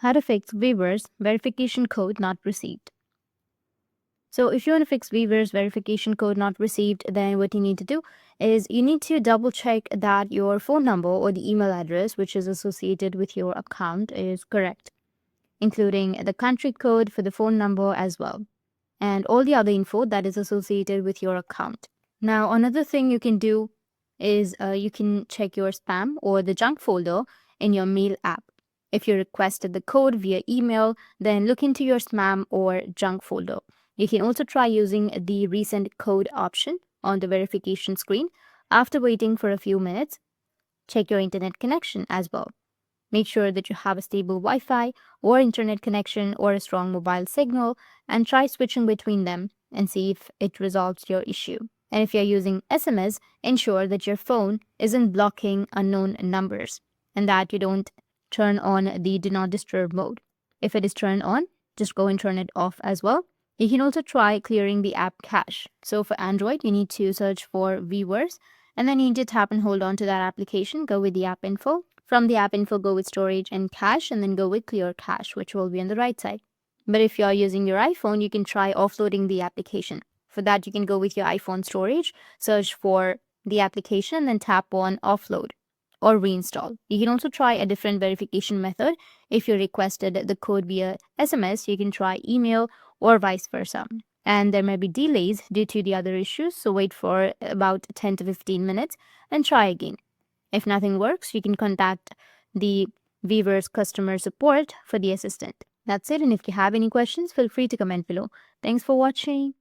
How to fix Weverse verification code not received. So if you want to fix Weverse verification code not received, then what you need to do is you need to double check that your phone number or the email address which is associated with your account is correct, including the country code for the phone number as well, and all the other info that is associated with your account. Now, another thing you can do is you can check your spam or the junk folder in your mail app. If you requested the code via email, then look into your spam or junk folder. You can also try using the resend code option on the verification screen. After waiting for a few minutes, check your internet connection as well. Make sure that you have a stable Wi-Fi or internet connection or a strong mobile signal, and try switching between them and see if it resolves your issue. And if you're using SMS, ensure that your phone isn't blocking unknown numbers and that you don't turn on the do not disturb mode. If it is turned on, just go and turn it off as well. You can also try clearing the app cache. So for Android, you need to search for Weverse, and then you need to tap and hold on to that application. Go with the app info. From the app info, go with storage and cache, and then go with clear cache, which will be on the right side. But if you're using your iPhone, you can try offloading the application. For that, you can go with your iPhone storage, search for the application, then tap on offload or reinstall. You can also try a different verification method. If you requested the code via SMS, you can try email or vice versa. And there may be delays due to the other issues, so wait for about 10 to 15 minutes and try again. If nothing works, you can contact the Weverse customer support for the assistant. That's it, and if you have any questions, feel free to comment below. Thanks for watching.